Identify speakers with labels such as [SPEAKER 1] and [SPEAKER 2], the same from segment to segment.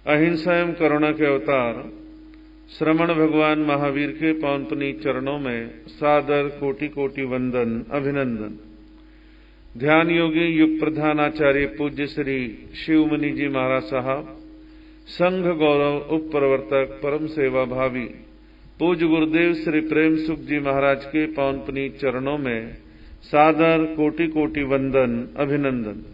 [SPEAKER 1] अहिंसा एवं करुणा के अवतार श्रमण भगवान महावीर के पावन पुनीत चरणों में सादर कोटि कोटि वंदन अभिनंदन। ध्यान योगी युग प्रधान आचार्य पूज्य श्री शिवमुनि जी महाराज साहब, संघ गौरव उप प्रवर्तक परम सेवा भावी पूज्य गुरुदेव श्री प्रेम सुख जी महाराज के पावन पुनीत चरणों में सादर कोटि कोटि वंदन अभिनंदन।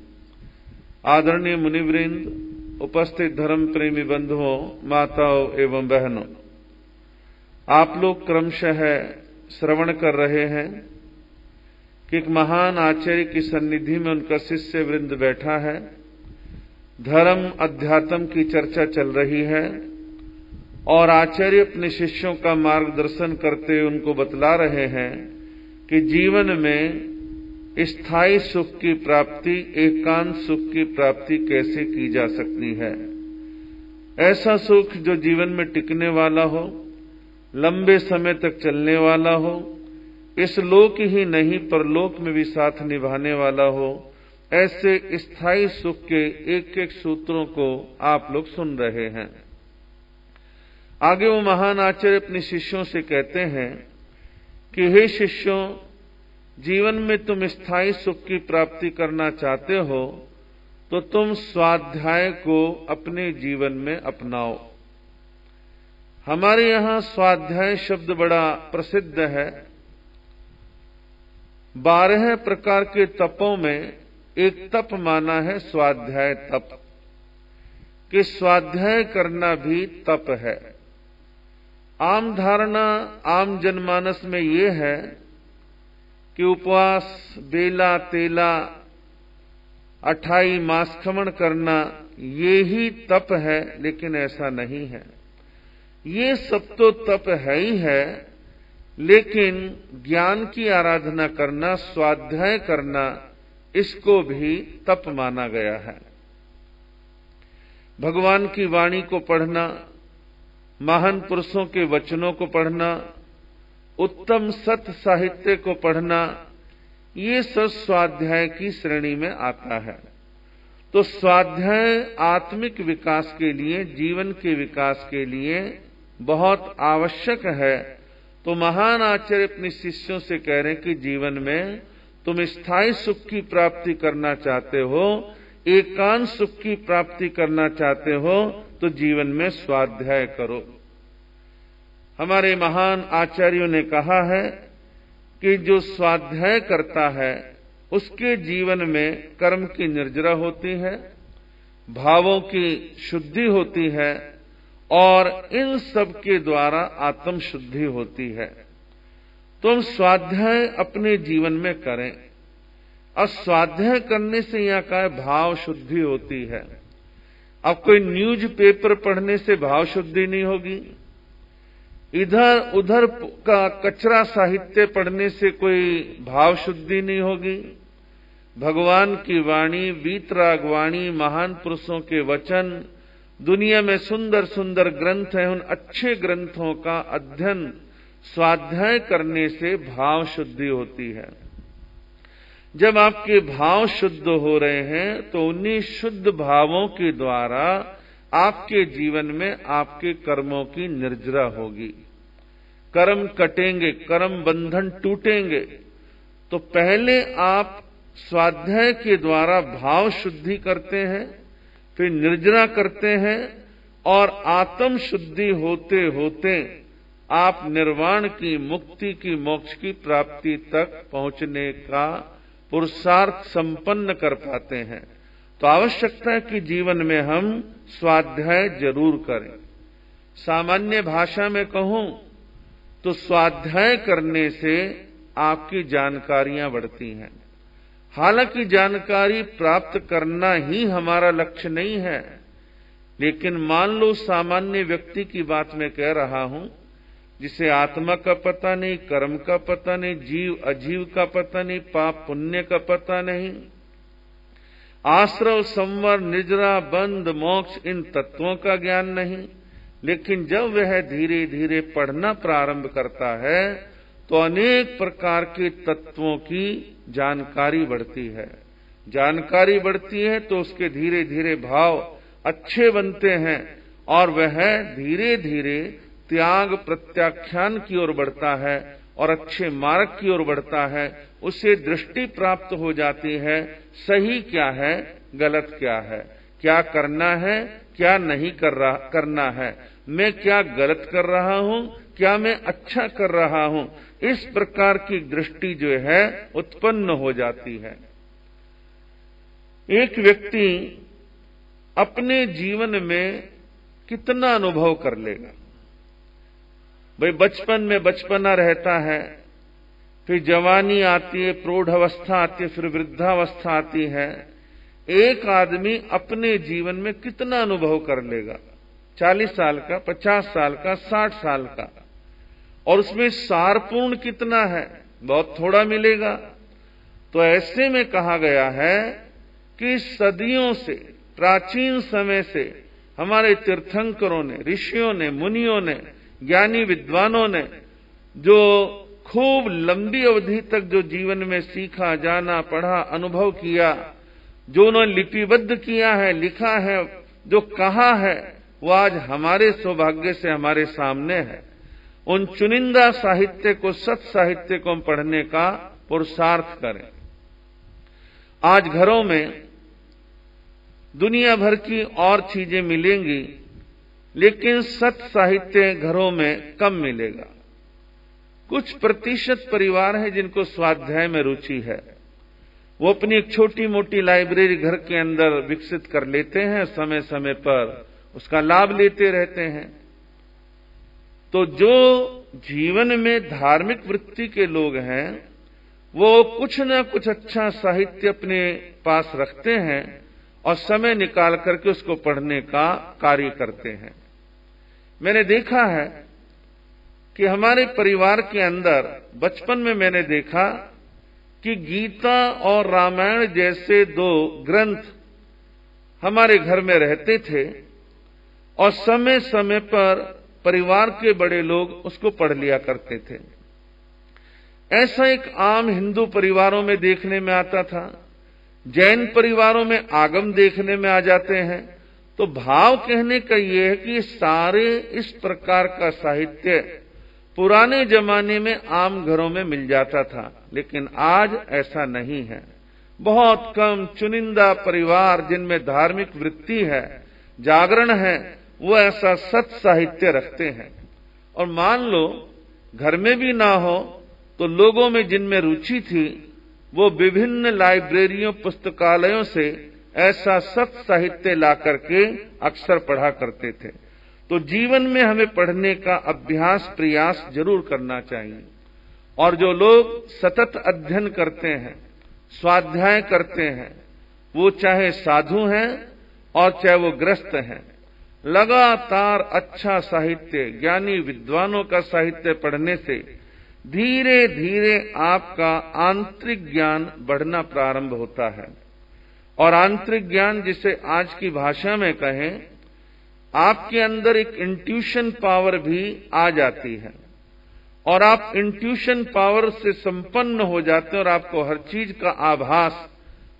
[SPEAKER 1] आदरणीय मुनिवृंद, उपस्थित धर्म प्रेमी बंधुओं, माताओं एवं बहनों, आप लोग क्रमशः श्रवण कर रहे हैं कि एक महान आचार्य की सन्निधि में उनका शिष्य वृंद बैठा है। धर्म अध्यात्म की चर्चा चल रही है और आचार्य अपने शिष्यों का मार्गदर्शन करते हुए उनको बतला रहे हैं कि जीवन में स्थायी सुख की प्राप्ति, एकांत सुख की प्राप्ति कैसे की जा सकती है। ऐसा सुख जो जीवन में टिकने वाला हो, लंबे समय तक चलने वाला हो, इस लोक ही नहीं परलोक में भी साथ निभाने वाला हो। ऐसे स्थायी सुख के एक एक सूत्रों को आप लोग सुन रहे हैं। आगे वो महान आचार्य अपने शिष्यों से कहते हैं कि हे शिष्यों, जीवन में तुम स्थायी सुख की प्राप्ति करना चाहते हो तो तुम स्वाध्याय को अपने जीवन में अपनाओ। हमारे यहां स्वाध्याय शब्द बड़ा प्रसिद्ध है। 12 प्रकार के तपों में एक तप माना है स्वाध्याय तप, कि स्वाध्याय करना भी तप है। आम धारणा आम जनमानस में ये है कि उपवास, बेला तेला, अठाई मासखमण करना ये ही तप है, लेकिन ऐसा नहीं है। ये सब तो तप है ही है, लेकिन ज्ञान की आराधना करना, स्वाध्याय करना, इसको भी तप माना गया है। भगवान की वाणी को पढ़ना, महान पुरुषों के वचनों को पढ़ना, उत्तम सत साहित्य को पढ़ना, ये सब स्वाध्याय की श्रेणी में आता है। तो स्वाध्याय आत्मिक विकास के लिए, जीवन के विकास के लिए बहुत आवश्यक है। तो महान आचार्य अपने शिष्यों से कह रहे हैं कि जीवन में तुम स्थायी सुख की प्राप्ति करना चाहते हो, एकांत सुख की प्राप्ति करना चाहते हो, तो जीवन में स्वाध्याय करो। हमारे महान आचार्यों ने कहा है कि जो स्वाध्याय करता है उसके जीवन में कर्म की निर्जरा होती है, भावों की शुद्धि होती है और इन सब के द्वारा आत्म शुद्धि होती है। तुम स्वाध्याय अपने जीवन में करें। और स्वाध्याय करने से यहां का भाव शुद्धि होती है। अब कोई न्यूज पेपर पढ़ने से भाव शुद्धि नहीं होगी, इधर उधर का कचरा साहित्य पढ़ने से कोई भाव शुद्धि नहीं होगी। भगवान की वाणी, वीतराग वाणी, महान पुरुषों के वचन, दुनिया में सुंदर सुंदर ग्रंथ हैं, उन अच्छे ग्रंथों का अध्ययन, स्वाध्याय करने से भाव शुद्धि होती है। जब आपके भाव शुद्ध हो रहे हैं तो उन्हीं शुद्ध भावों के द्वारा आपके जीवन में आपके कर्मों की निर्जरा होगी। कर्म कटेंगे, कर्म बंधन टूटेंगे। तो पहले आप स्वाध्याय के द्वारा भाव शुद्धि करते हैं, फिर निर्जरा करते हैं और आत्म शुद्धि होते होते आप निर्वाण की, मुक्ति की, मोक्ष की प्राप्ति तक पहुंचने का पुरुषार्थ संपन्न कर पाते हैं। तो आवश्यकता है कि जीवन में हम स्वाध्याय जरूर करें। सामान्य भाषा में कहूं तो स्वाध्याय करने से आपकी जानकारियां बढ़ती हैं। हालांकि जानकारी प्राप्त करना ही हमारा लक्ष्य नहीं है, लेकिन मान लो सामान्य व्यक्ति की बात मैं कह रहा हूं, जिसे आत्मा का पता नहीं, कर्म का पता नहीं, जीव अजीव का पता नहीं, पाप पुण्य का पता नहीं, आश्रव, संवर, निजरा, बंध, मोक्ष, इन तत्वों का ज्ञान नहीं। लेकिन जब वह धीरे धीरे पढ़ना प्रारंभ करता है तो अनेक प्रकार के तत्वों की जानकारी बढ़ती है। जानकारी बढ़ती है तो उसके धीरे धीरे भाव अच्छे बनते हैं और वह धीरे धीरे त्याग प्रत्याख्यान की ओर बढ़ता है और अच्छे मार्ग की ओर बढ़ता है। उसे दृष्टि प्राप्त हो जाती है, सही क्या है, गलत क्या है, क्या करना है, क्या नहीं करना है, मैं क्या गलत कर रहा हूं, क्या मैं अच्छा कर रहा हूं। इस प्रकार की दृष्टि जो है उत्पन्न हो जाती है। एक व्यक्ति अपने जीवन में कितना अनुभव कर लेगा। भाई बचपन में बचपना रहता है, फिर जवानी आती है, प्रौढ़ अवस्था आती है, फिर वृद्धावस्था आती है। एक आदमी अपने जीवन में कितना अनुभव कर लेगा, 40 साल का, 50 साल का, 60 साल का, और उसमें सारपूर्ण कितना है, बहुत थोड़ा मिलेगा। तो ऐसे में कहा गया है कि सदियों से, प्राचीन समय से हमारे तीर्थंकरों ने, ऋषियों ने, मुनियों ने, ज्ञानी विद्वानों ने जो खूब लंबी अवधि तक जो जीवन में सीखा, जाना, पढ़ा, अनुभव किया, जो उन्होंने लिपिबद्ध किया है, लिखा है, जो कहा है, वो आज हमारे सौभाग्य से हमारे सामने है। उन चुनिंदा साहित्य को, सत साहित्य को हम पढ़ने का पुरुषार्थ करें। आज घरों में दुनिया भर की और चीजें मिलेंगी, लेकिन सत साहित्य घरों में कम मिलेगा। कुछ प्रतिशत परिवार है जिनको स्वाध्याय में रुचि है, वो अपनी एक छोटी मोटी लाइब्रेरी घर के अंदर विकसित कर लेते हैं, समय समय पर उसका लाभ लेते रहते हैं। तो जो जीवन में धार्मिक वृत्ति के लोग हैं, वो कुछ न कुछ अच्छा साहित्य अपने पास रखते हैं और समय निकाल करके उसको पढ़ने का कार्य करते हैं। मैंने देखा है कि हमारे परिवार के अंदर बचपन में मैंने देखा कि गीता और रामायण जैसे 2 ग्रंथ हमारे घर में रहते थे और समय समय पर परिवार के बड़े लोग उसको पढ़ लिया करते थे। ऐसा एक आम हिंदू परिवारों में देखने में आता था। जैन परिवारों में आगम देखने में आ जाते हैं। तो भाव कहने का ये है कि सारे इस प्रकार का साहित्य पुराने जमाने में आम घरों में मिल जाता था, लेकिन आज ऐसा नहीं है। बहुत कम चुनिंदा परिवार जिनमें धार्मिक वृत्ति है, जागरण है, वो ऐसा सत साहित्य रखते हैं। और मान लो घर में भी ना हो तो लोगों में जिनमें रुचि थी वो विभिन्न लाइब्रेरियों, पुस्तकालयों से ऐसा सत साहित्य ला करके अक्सर पढ़ा करते थे। तो जीवन में हमें पढ़ने का अभ्यास, प्रयास जरूर करना चाहिए। और जो लोग सतत अध्ययन करते हैं, स्वाध्याय करते हैं, वो चाहे साधु हैं और चाहे वो ग्रस्त हैं, लगातार अच्छा साहित्य, ज्ञानी विद्वानों का साहित्य पढ़ने से धीरे धीरे आपका आंतरिक ज्ञान बढ़ना प्रारंभ होता है। और आंतरिक ज्ञान, जिसे आज की भाषा में कहें, आपके अंदर एक इंट्यूशन पावर भी आ जाती है और आप इंट्यूशन पावर से संपन्न हो जाते हैं और आपको हर चीज का आभास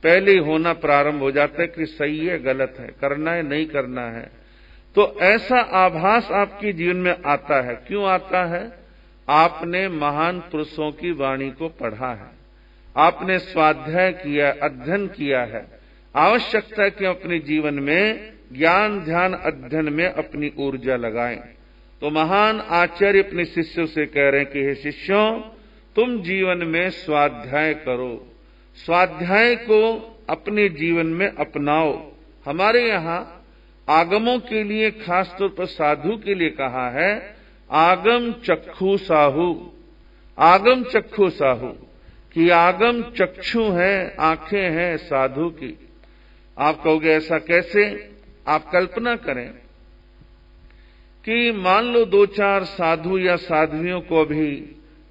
[SPEAKER 1] पहले होना प्रारंभ हो जाता है कि सही है, गलत है, करना है, नहीं करना है। तो ऐसा आभास आपके जीवन में आता है। क्यों आता है? आपने महान पुरुषों की वाणी को पढ़ा है, आपने स्वाध्याय किया, अध्ययन किया है। आवश्यकता है कि अपने जीवन में ज्ञान, ध्यान, अध्ययन में अपनी ऊर्जा लगाएं। तो महान आचार्य अपने शिष्यों से कह रहे हैं कि हे शिष्यों, तुम जीवन में स्वाध्याय करो, स्वाध्याय को अपने जीवन में अपनाओ। हमारे यहाँ आगमों के लिए, खासतौर पर साधु के लिए कहा है, आगम चक्षु साहु। आगम चक्षु साहु कि आगम चक्षु है, आंखें हैं साधु की। आप कहोगे ऐसा कैसे? आप कल्पना करें कि मान लो 2-4 साधु या साध्वियों को अभी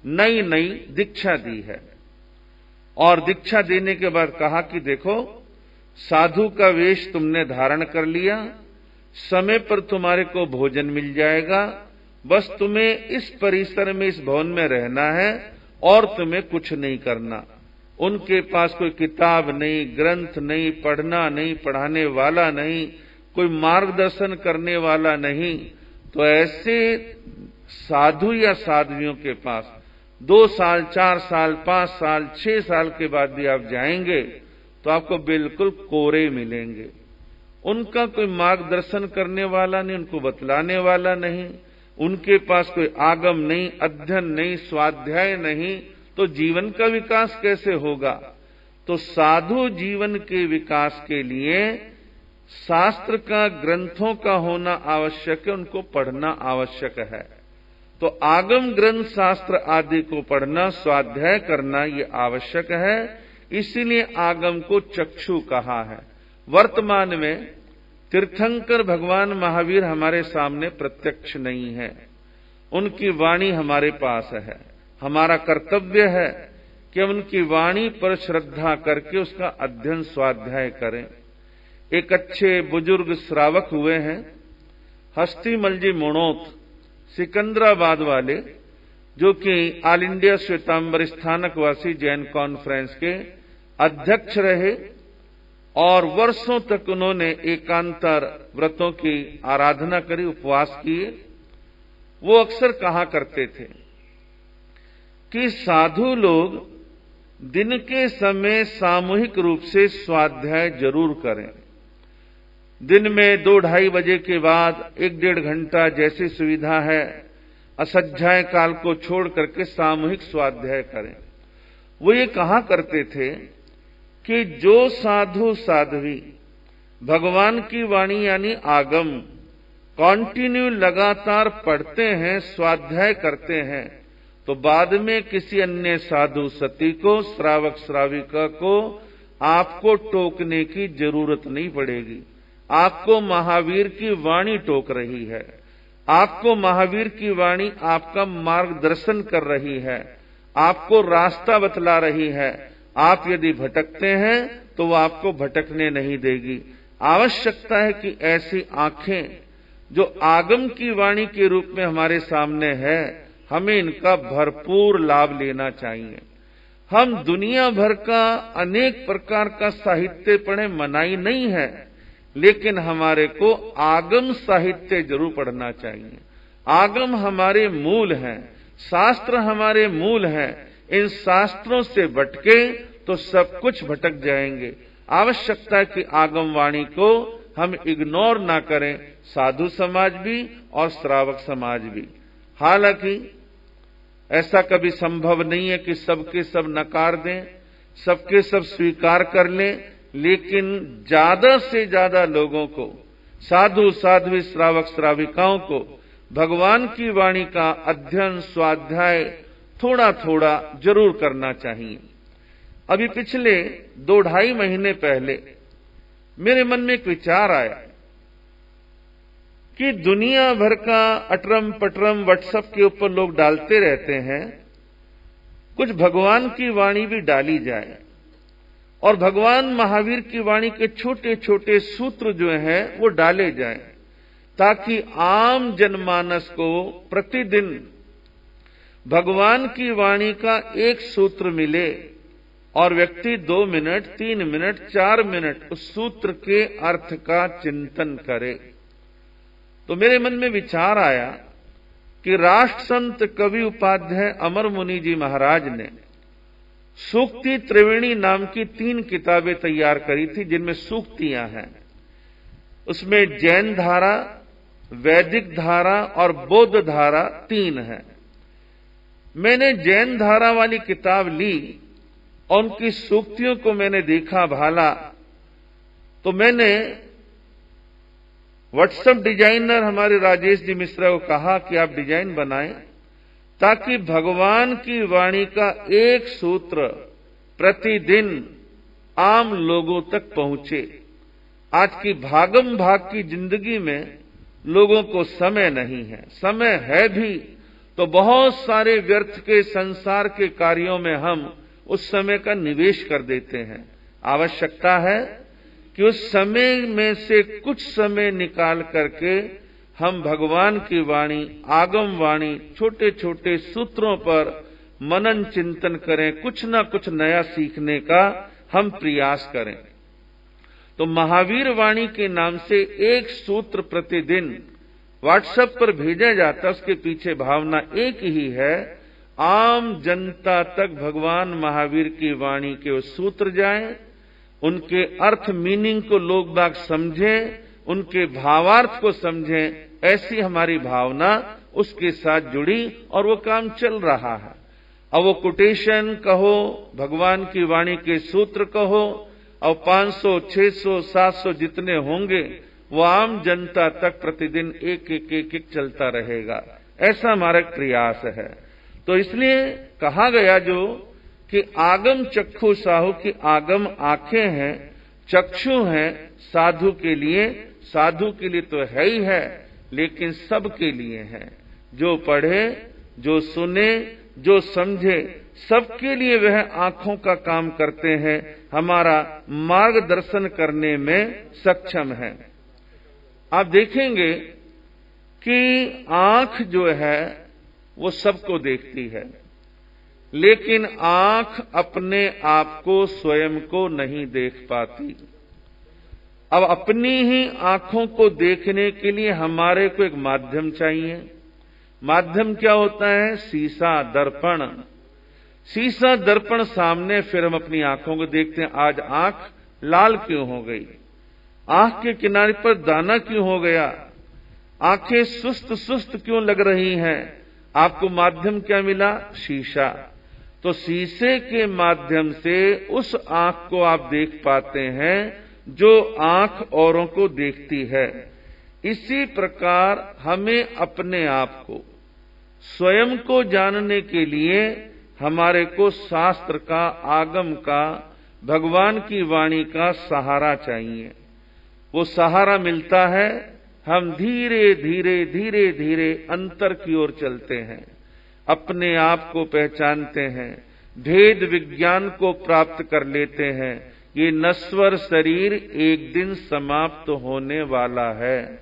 [SPEAKER 1] नई नई दीक्षा दी है और दीक्षा देने के बाद कहा कि देखो, साधु का वेश तुमने धारण कर लिया, समय पर तुम्हारे को भोजन मिल जाएगा, बस तुम्हें इस परिसर में, इस भवन में रहना है और तुम्हें कुछ नहीं करना। उनके पास कोई किताब नहीं, ग्रंथ नहीं, पढ़ना नहीं, पढ़ाने वाला नहीं, कोई मार्गदर्शन करने वाला नहीं, तो ऐसे साधु या साध्वियों के पास 2 साल, 4 साल, 5 साल, 6 साल के बाद भी आप जाएंगे तो आपको बिल्कुल कोरे मिलेंगे। उनका कोई मार्गदर्शन करने वाला नहीं, उनको बतलाने वाला नहीं, उनके पास कोई आगम नहीं, अध्ययन नहीं, स्वाध्याय नहीं, तो जीवन का विकास कैसे होगा? तो साधु जीवन के विकास के लिए शास्त्र का, ग्रंथों का होना आवश्यक है, उनको पढ़ना आवश्यक है। तो आगम ग्रंथ, शास्त्र आदि को पढ़ना, स्वाध्याय करना ये आवश्यक है। इसीलिए आगम को चक्षु कहा है। वर्तमान में तीर्थंकर भगवान महावीर हमारे सामने प्रत्यक्ष नहीं है, उनकी वाणी हमारे पास है। हमारा कर्तव्य है कि हम उनकी वाणी पर श्रद्धा करके उसका अध्ययन, स्वाध्याय करें। एक अच्छे बुजुर्ग श्रावक हुए हैं, हस्तीमल जी मोणोत, सिकंदराबाद वाले, जो कि all India Shwetambar Sthanakvasi Jain conference के अध्यक्ष रहे और वर्षों तक उन्होंने एकांतर व्रतों की आराधना करी, उपवास किए। वो अक्सर कहा करते थे कि साधु लोग दिन के समय सामूहिक रूप से स्वाध्याय जरूर करें। दिन में 2-2:30 बजे के बाद 1-1.5 घंटा जैसी सुविधा है, असज्जाय काल को छोड़ करके सामूहिक स्वाध्याय करें। वो ये कहा करते थे कि जो साधु साध्वी भगवान की वाणी यानी आगम कंटिन्यू लगातार पढ़ते हैं, स्वाध्याय करते हैं, तो बाद में किसी अन्य साधु सती को, श्रावक श्राविका को आपको टोकने की जरूरत नहीं पड़ेगी। आपको महावीर की वाणी टोक रही है, आपको महावीर की वाणी आपका मार्गदर्शन कर रही है, आपको रास्ता बतला रही है। आप यदि भटकते हैं तो वो आपको भटकने नहीं देगी। आवश्यकता है कि ऐसी आंखें जो आगम की वाणी के रूप में हमारे सामने है, हमें इनका भरपूर लाभ लेना चाहिए। हम दुनिया भर का अनेक प्रकार का साहित्य पढ़ें, मनाही नहीं है, लेकिन हमारे को आगम साहित्य जरूर पढ़ना चाहिए। आगम हमारे मूल हैं, शास्त्र हमारे मूल हैं। इन शास्त्रों से भटके तो सब कुछ भटक जाएंगे। आवश्यकता है कि आगम वाणी को हम इग्नोर ना करें, साधु समाज भी और श्रावक समाज भी। हालांकि ऐसा कभी संभव नहीं है कि सबके सब नकार दें, सबके सब स्वीकार कर लें, लेकिन ज्यादा से ज्यादा लोगों को, साधु साध्वी श्रावक श्राविकाओं को भगवान की वाणी का अध्ययन, स्वाध्याय थोड़ा थोड़ा जरूर करना चाहिए। अभी पिछले 2-2.5 महीने पहले मेरे मन में एक विचार आया कि दुनिया भर का अटरम पटरम व्हाट्सएप के ऊपर लोग डालते रहते हैं, कुछ भगवान की वाणी भी डाली जाए और भगवान महावीर की वाणी के छोटे छोटे सूत्र जो हैं वो डाले जाएं, ताकि आम जनमानस को प्रतिदिन भगवान की वाणी का एक सूत्र मिले और व्यक्ति 2 मिनट, 3 मिनट, 4 मिनट उस सूत्र के अर्थ का चिंतन करे। तो मेरे मन में विचार आया कि राष्ट्र संत कवि उपाध्याय अमर मुनि जी महाराज ने सूक्ति त्रिवेणी नाम की 3 किताबें तैयार करी थी, जिनमें सूक्तियां हैं। उसमें जैन धारा, वैदिक धारा और बौद्ध धारा 3 है। मैंने जैन धारा वाली किताब ली और उनकी सूक्तियों को मैंने देखा भाला, तो मैंने व्हाट्सएप डिजाइनर हमारे राजेश जी मिश्रा को कहा कि आप डिजाइन बनाएं ताकि भगवान की वाणी का एक सूत्र प्रतिदिन आम लोगों तक पहुंचे। आज की भागम भाग की जिंदगी में लोगों को समय नहीं है, समय है भी तो बहुत सारे व्यर्थ के संसार के कार्यों में हम उस समय का निवेश कर देते हैं। आवश्यकता है कि उस समय में से कुछ समय निकाल करके हम भगवान की वाणी, आगम वाणी, छोटे छोटे सूत्रों पर मनन चिंतन करें, कुछ ना कुछ नया सीखने का हम प्रयास करें। तो महावीर वाणी के नाम से एक सूत्र प्रतिदिन व्हाट्सएप पर भेजा जाता, उसके पीछे भावना एक ही है, आम जनता तक भगवान महावीर की वाणी के वो सूत्र जाएं, उनके अर्थ मीनिंग को लोग बाग समझें, उनके भावार्थ को समझें। ऐसी हमारी भावना उसके साथ जुड़ी और वो काम चल रहा है। अब वो कोटेशन कहो, भगवान की वाणी के सूत्र कहो, और 500, 600, 700 जितने होंगे वो आम जनता तक प्रतिदिन एक एक चलता रहेगा। ऐसा हमारा प्रयास है। तो इसलिए कहा गया जो कि आगम चक्षु साहु की आगम आंखें हैं, चक्षु हैं साधु के लिए। साधु के लिए तो है ही है, लेकिन सबके लिए है। जो पढ़े, जो सुने, जो समझे, सबके लिए वह आंखों का काम करते हैं, हमारा मार्गदर्शन करने में सक्षम है। आप देखेंगे कि आंख जो है वो सबको देखती है, लेकिन आंख अपने आप को, स्वयं को नहीं देख पाती। अब अपनी ही आंखों को देखने के लिए हमारे को एक माध्यम चाहिए। माध्यम क्या होता है? शीशा, दर्पण। शीशा दर्पण सामने, फिर हम अपनी आंखों को देखते हैं। आज आंख लाल क्यों हो गई? आंख के किनारे पर दाना क्यों हो गया? आंखें सुस्त सुस्त क्यों लग रही हैं? आपको माध्यम क्या मिला? शीशा। तो शीशे के माध्यम से उस आंख को आप देख पाते हैं जो आंख औरों को देखती है। इसी प्रकार हमें अपने आप को, स्वयं को जानने के लिए हमारे को शास्त्र का, आगम का, भगवान की वाणी का सहारा चाहिए। वो सहारा मिलता है, हम धीरे धीरे धीरे धीरे अंतर की ओर चलते हैं, अपने आप को पहचानते हैं, भेद विज्ञान को प्राप्त कर लेते हैं। ये नश्वर शरीर एक दिन समाप्त होने वाला है,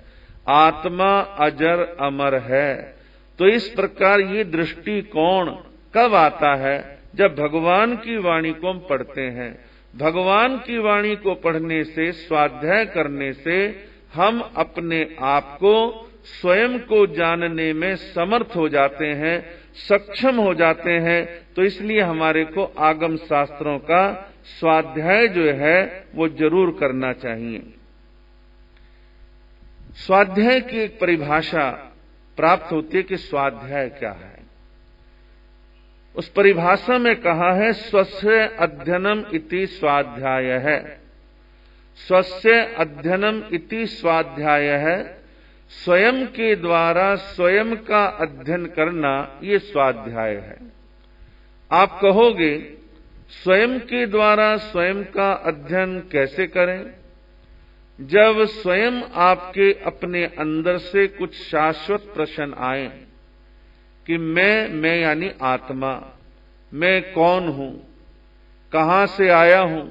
[SPEAKER 1] आत्मा अजर अमर है। तो इस प्रकार ये दृष्टिकोण कब आता है? जब भगवान की वाणी को हम पढ़ते हैं। भगवान की वाणी को पढ़ने से, स्वाध्याय करने से हम अपने आप को, स्वयं को जानने में समर्थ हो जाते हैं, सक्षम हो जाते हैं। तो इसलिए हमारे को आगम शास्त्रों का स्वाध्याय जो है वो जरूर करना चाहिए। स्वाध्याय की एक परिभाषा प्राप्त होती है कि स्वाध्याय क्या है। उस परिभाषा में कहा है, स्वस्य अध्ययनम इति स्वाध्याय है। स्वस्य अध्ययनम इति स्वाध्याय है। स्वयं के द्वारा स्वयं का अध्ययन करना, ये स्वाध्याय है। आप कहोगे स्वयं के द्वारा स्वयं का अध्ययन कैसे करें? जब स्वयं आपके अपने अंदर से कुछ शाश्वत प्रश्न आए कि मैं यानी आत्मा, मैं कौन हूं, कहां से आया हूं,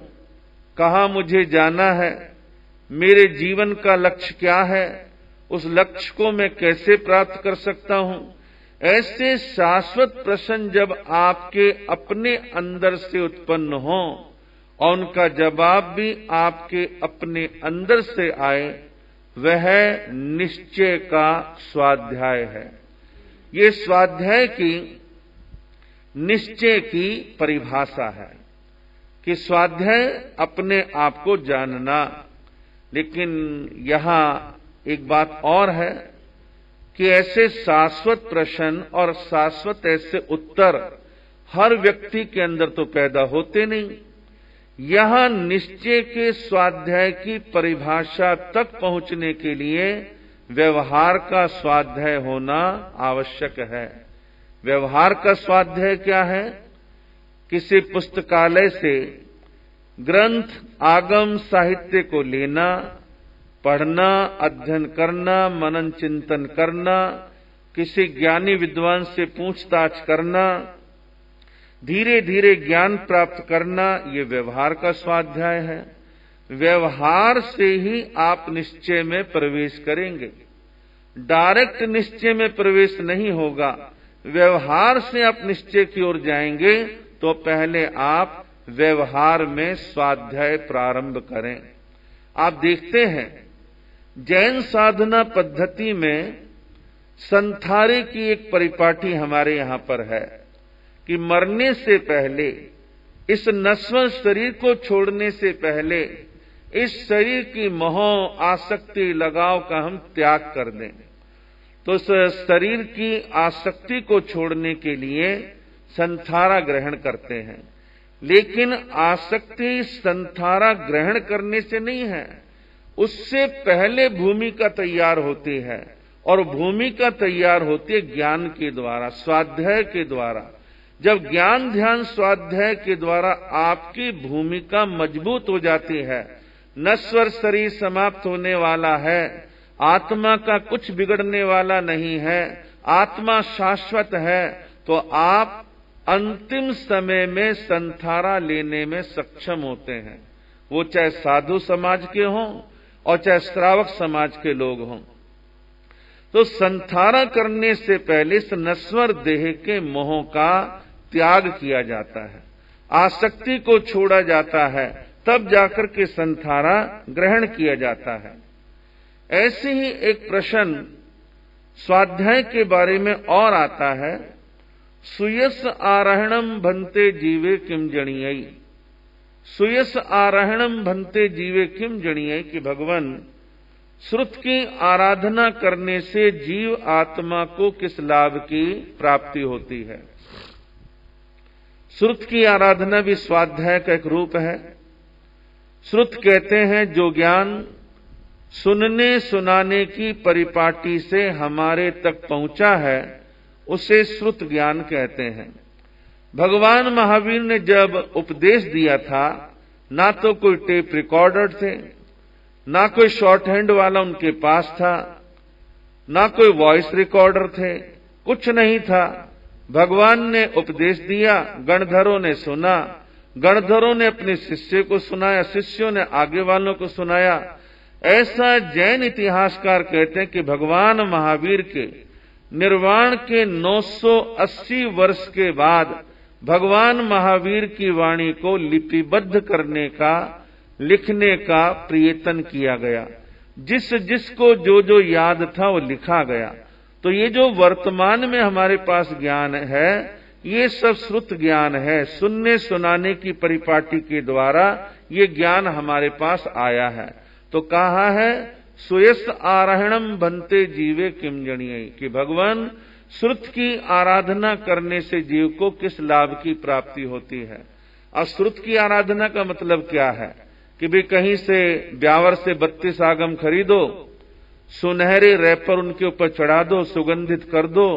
[SPEAKER 1] कहां मुझे जाना है, मेरे जीवन का लक्ष्य क्या है, उस लक्ष्य को मैं कैसे प्राप्त कर सकता हूं, ऐसे शाश्वत प्रश्न जब आपके अपने अंदर से उत्पन्न हों और उनका जवाब भी आपके अपने अंदर से आए, वह निश्चय का स्वाध्याय है। ये स्वाध्याय की, निश्चय की परिभाषा है कि स्वाध्याय अपने आप को जानना। लेकिन यहां एक बात और है कि ऐसे शाश्वत प्रश्न और शाश्वत ऐसे उत्तर हर व्यक्ति के अंदर तो पैदा होते नहीं। यहां निश्चय के स्वाध्याय की परिभाषा तक पहुंचने के लिए व्यवहार का स्वाध्याय होना आवश्यक है। व्यवहार का स्वाध्याय क्या है? किसी पुस्तकालय से ग्रंथ, आगम साहित्य को लेना, पढ़ना, अध्ययन करना, मनन चिंतन करना, किसी ज्ञानी विद्वान से पूछताछ करना, धीरे धीरे ज्ञान प्राप्त करना, ये व्यवहार का स्वाध्याय है। व्यवहार से ही आप निश्चय में प्रवेश करेंगे। डायरेक्ट निश्चय में प्रवेश नहीं होगा। व्यवहार से आप निश्चय की ओर जाएंगे तो पहले आप व्यवहार में स्वाध्याय प्रारंभ करें। आप देखते हैं जैन साधना पद्धति में संथारे की एक परिपाटी हमारे यहां पर है कि मरने से पहले, इस नश्वर शरीर को छोड़ने से पहले इस शरीर की मोह, आसक्ति, लगाव का हम त्याग कर दें। तो इस शरीर की आसक्ति को छोड़ने के लिए संथारा ग्रहण करते हैं। लेकिन आसक्ति संथारा ग्रहण करने से नहीं है, उससे पहले भूमिका तैयार होती है, और भूमिका तैयार होती है ज्ञान के द्वारा, स्वाध्याय के द्वारा। जब ज्ञान ध्यान स्वाध्याय के द्वारा आपकी भूमिका मजबूत हो जाती है, नश्वर शरीर समाप्त होने वाला है, आत्मा का कुछ बिगड़ने वाला नहीं है, आत्मा शाश्वत है, तो आप अंतिम समय में संथारा लेने में सक्षम होते हैं। वो चाहे साधु समाज के हों और चाहे श्रावक समाज के लोग हों। तो संथारा करने से पहले इस नश्वर देह के मोह का त्याग किया जाता है, आसक्ति को छोड़ा जाता है, तब जाकर के संथारा ग्रहण किया जाता है। ऐसे ही एक प्रश्न स्वाध्याय के बारे में और आता है, सुयस आरोहणम भन्ते जीवे किम जणीयई। सुयस आरोहणम भन्ते जीवे किम जणीयई कि भगवान श्रुत की आराधना करने से जीव आत्मा को किस लाभ की प्राप्ति होती है। श्रुत की आराधना भी स्वाध्याय का एक रूप है। श्रुत कहते हैं जो ज्ञान सुनने सुनाने की परिपाटी से हमारे तक पहुंचा है, उसे श्रुत ज्ञान कहते हैं। भगवान महावीर ने जब उपदेश दिया था, ना तो कोई टेप रिकॉर्डर थे, ना कोई शॉर्ट हैंड वाला उनके पास था, ना कोई वॉइस रिकॉर्डर थे, कुछ नहीं था। भगवान ने उपदेश दिया, गणधरों ने सुना, गणधरों ने अपने शिष्य को सुनाया, शिष्यों ने आगे वालों को सुनाया। ऐसा जैन इतिहासकार कहते हैं कि भगवान महावीर के निर्वाण के 980 वर्ष के बाद भगवान महावीर की वाणी को लिपिबद्ध करने का, लिखने का प्रयत्न किया गया। जिस जिसको जो जो याद था वो लिखा गया। तो ये जो वर्तमान में हमारे पास ज्ञान है, ये सब श्रुत ज्ञान है। सुनने सुनाने की परिपाटी के द्वारा ये ज्ञान हमारे पास आया है। तो कहा है सुयस आरोहणम भन्ते जीवे किम जणीयई कि भगवान श्रुत की आराधना करने से जीव को किस लाभ की प्राप्ति होती है। और श्रुत की आराधना का मतलब क्या है कि भाई कहीं से ब्यावर से 32 आगम खरीदो, सुनहरे रैपर उनके ऊपर चढ़ा दो, सुगंधित कर दो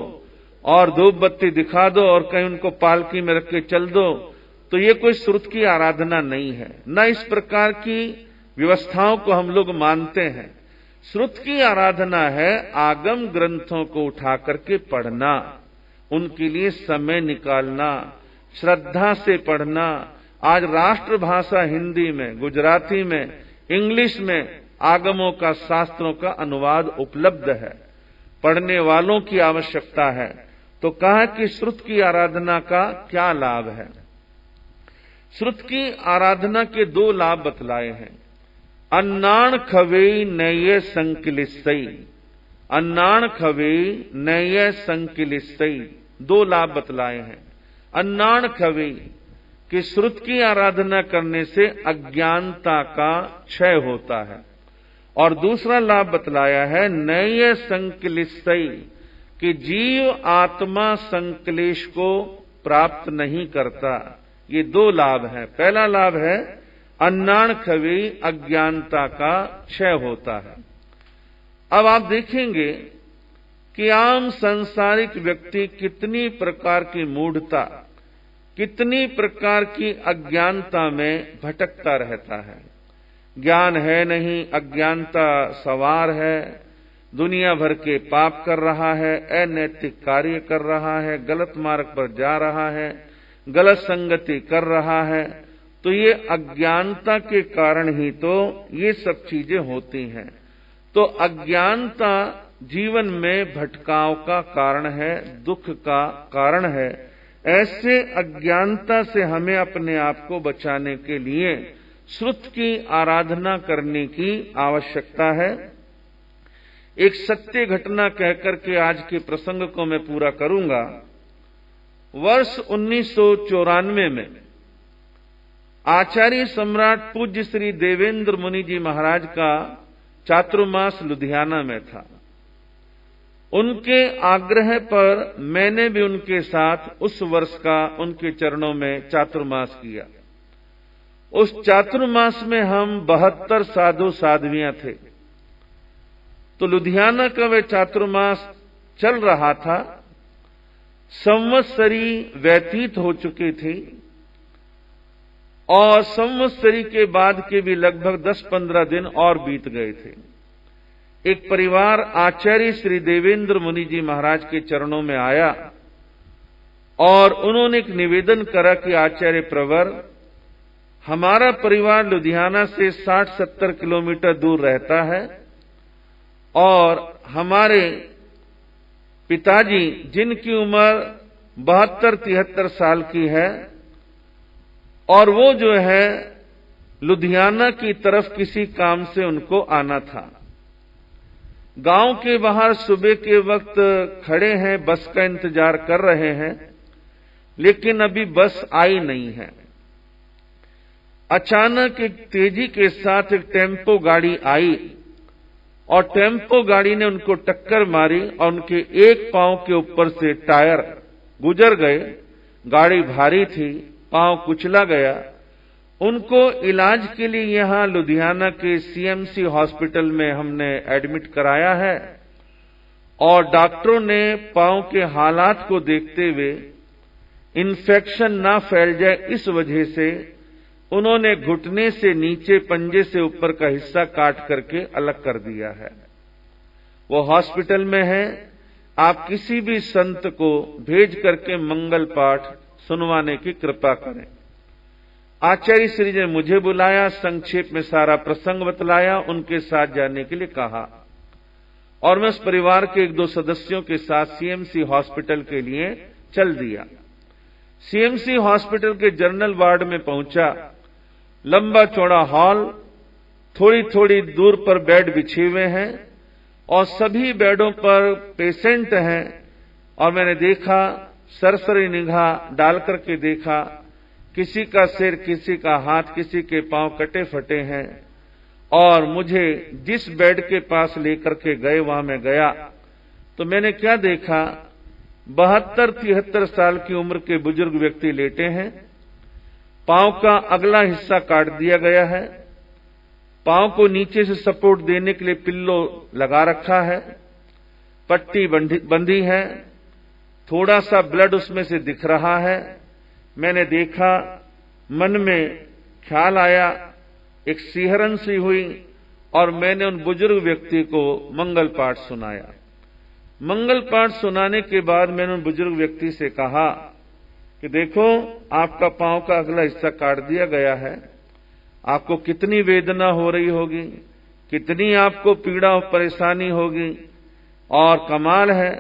[SPEAKER 1] और धूप बत्ती दिखा दो और कहीं उनको पालकी में रख के चल दो। तो ये कोई श्रुत की आराधना नहीं है, न इस प्रकार की व्यवस्थाओं को हम लोग मानते हैं। श्रुत की आराधना है आगम ग्रंथों को उठा करके पढ़ना, उनके लिए समय निकालना, श्रद्धा से पढ़ना। आज राष्ट्रभाषा हिंदी में, गुजराती में, इंग्लिश में आगमों का, शास्त्रों का अनुवाद उपलब्ध है, पढ़ने वालों की आवश्यकता है। तो कहा कि श्रुत की आराधना का क्या लाभ है। श्रुत की आराधना के 2 लाभ बतलाए हैं। अन्नाण खवेई नये संकिलिसई, अन्नाण खवेई नये संकिलिसई, 2 लाभ बतलाए हैं। अन्नाण खवेई कि श्रुत की आराधना करने से अज्ञानता का क्षय होता है, और दूसरा लाभ बतलाया है नये संकलिसई कि जीव आत्मा संकलेश को प्राप्त नहीं करता। ये 2 लाभ हैं। पहला लाभ है अन्नाण खवेई, अज्ञानता का क्षय होता है। अब आप देखेंगे कि आम सांसारिक व्यक्ति कितनी प्रकार की मूढ़ता, कितनी प्रकार की अज्ञानता में भटकता रहता है। ज्ञान है नहीं, अज्ञानता सवार है, दुनिया भर के पाप कर रहा है, अनैतिक कार्य कर रहा है, गलत मार्ग पर जा रहा है, गलत संगति कर रहा है। तो ये अज्ञानता के कारण ही तो ये सब चीजें होती हैं। तो अज्ञानता जीवन में भटकाव का कारण है, दुख का कारण है। ऐसे अज्ञानता से हमें अपने आप को बचाने के लिए श्रुत की आराधना करने की आवश्यकता है। एक सत्य घटना कहकर के आज के प्रसंग को मैं पूरा करूंगा। वर्ष 1994 में आचार्य सम्राट पूज्य श्री देवेंद्र मुनि जी महाराज का चातुर्मास लुधियाना में था। उनके आग्रह पर मैंने भी उनके साथ उस वर्ष का उनके चरणों में चातुर्मास किया। उस चातुर्मास में हम 72 साधु साध्वियां थे। तो लुधियाना का वह चातुर्मास चल रहा था। संवत्सरी व्यतीत हो चुकी थी और संवत्सरी के बाद के भी लगभग 10-15 दिन और बीत गए थे। एक परिवार आचार्य श्री देवेंद्र मुनि जी महाराज के चरणों में आया और उन्होंने एक निवेदन करा कि आचार्य प्रवर, हमारा परिवार लुधियाना से 60-70 किलोमीटर दूर रहता है और हमारे पिताजी जिनकी उम्र 72-73 साल की है और वो जो है लुधियाना की तरफ किसी काम से उनको आना था। गांव के बाहर सुबह के वक्त खड़े हैं, बस का इंतजार कर रहे हैं, लेकिन अभी बस आई नहीं है। अचानक एक तेजी के साथ एक टेम्पो गाड़ी आई और टेम्पो गाड़ी ने उनको टक्कर मारी और उनके एक पांव के ऊपर से टायर गुजर गए। गाड़ी भारी थी, पांव कुचला गया। उनको इलाज के लिए यहां लुधियाना के सीएमसी हॉस्पिटल में हमने एडमिट कराया है और डॉक्टरों ने पांव के हालात को देखते हुए इन्फेक्शन ना फैल जाए इस वजह से उन्होंने घुटने से नीचे पंजे से ऊपर का हिस्सा काट करके अलग कर दिया है। वो हॉस्पिटल में है। आप किसी भी संत को भेज करके मंगल पाठ सुनवाने की कृपा करें। आचार्य श्री ने मुझे बुलाया, संक्षेप में सारा प्रसंग बतलाया, उनके साथ जाने के लिए कहा और मैं उस परिवार के 1-2 सदस्यों के साथ सीएमसी हॉस्पिटल के लिए चल दिया। सीएमसी हॉस्पिटल के जनरल वार्ड में पहुंचा। लंबा चौड़ा हॉल, थोड़ी थोड़ी दूर पर बेड बिछे हुए हैं और सभी बेडों पर पेशेंट हैं और मैंने देखा, सरसरी निगाह डाल करके देखा, किसी का सिर, किसी का हाथ, किसी के पांव कटे फटे हैं और मुझे जिस बेड के पास लेकर के गए वहां मैं गया तो मैंने क्या देखा, 72-73 साल की उम्र के बुजुर्ग व्यक्ति लेटे हैं। पांव का अगला हिस्सा काट दिया गया है। पांव को नीचे से सपोर्ट देने के लिए पिल्लो लगा रखा है, पट्टी बंधी है, थोड़ा सा ब्लड उसमें से दिख रहा है। मैंने देखा, मन में ख्याल आया, एक सिहरन सी हुई और मैंने उन बुजुर्ग व्यक्ति को मंगल पाठ सुनाया। मंगल पाठ सुनाने के बाद मैंने उन बुजुर्ग व्यक्ति से कहा कि देखो, आपका पांव का अगला हिस्सा काट दिया गया है, आपको कितनी वेदना हो रही होगी, कितनी आपको पीड़ा और परेशानी होगी और कमाल है।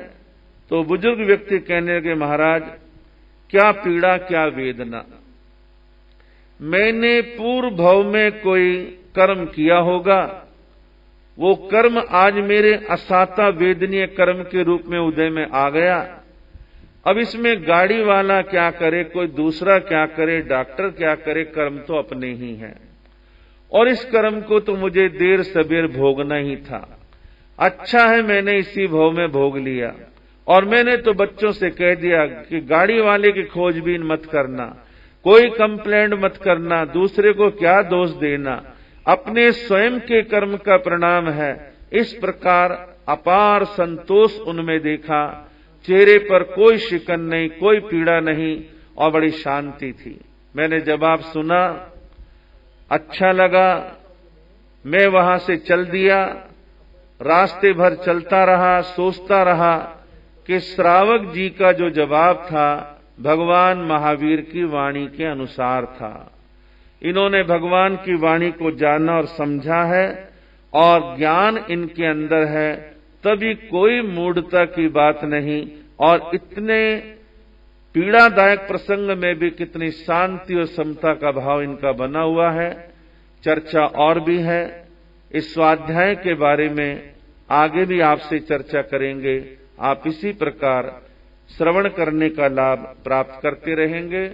[SPEAKER 1] तो बुजुर्ग व्यक्ति कहने लगे, महाराज क्या पीड़ा, क्या वेदना। मैंने पूर्व भव में कोई कर्म किया होगा, वो कर्म आज मेरे असाता वेदनीय कर्म के रूप में उदय में आ गया। अब इसमें गाड़ी वाला क्या करे, कोई दूसरा क्या करे, डॉक्टर क्या करे, कर्म तो अपने ही हैं और इस कर्म को तो मुझे देर सबेर भोगना ही था। अच्छा है मैंने इसी भव में भोग लिया और मैंने तो बच्चों से कह दिया कि गाड़ी वाले की खोजबीन मत करना, कोई कंप्लेंट मत करना, दूसरे को क्या दोष देना, अपने स्वयं के कर्म का परिणाम है। इस प्रकार अपार संतोष उनमें देखा, चेहरे पर कोई शिकन नहीं, कोई पीड़ा नहीं और बड़ी शांति थी। मैंने जवाब सुना, अच्छा लगा। मैं वहां से चल दिया। रास्ते भर चलता रहा, सोचता रहा कि श्रावक जी का जो जवाब था भगवान महावीर की वाणी के अनुसार था। इन्होंने भगवान की वाणी को जाना और समझा है और ज्ञान इनके अंदर है, तभी कोई मूढ़ता की बात नहीं और इतने पीड़ादायक प्रसंग में भी कितनी शांति और समता का भाव इनका बना हुआ है। चर्चा और भी है। इस स्वाध्याय के बारे में आगे भी आपसे चर्चा करेंगे। आप इसी प्रकार श्रवण करने का लाभ प्राप्त करते रहेंगे।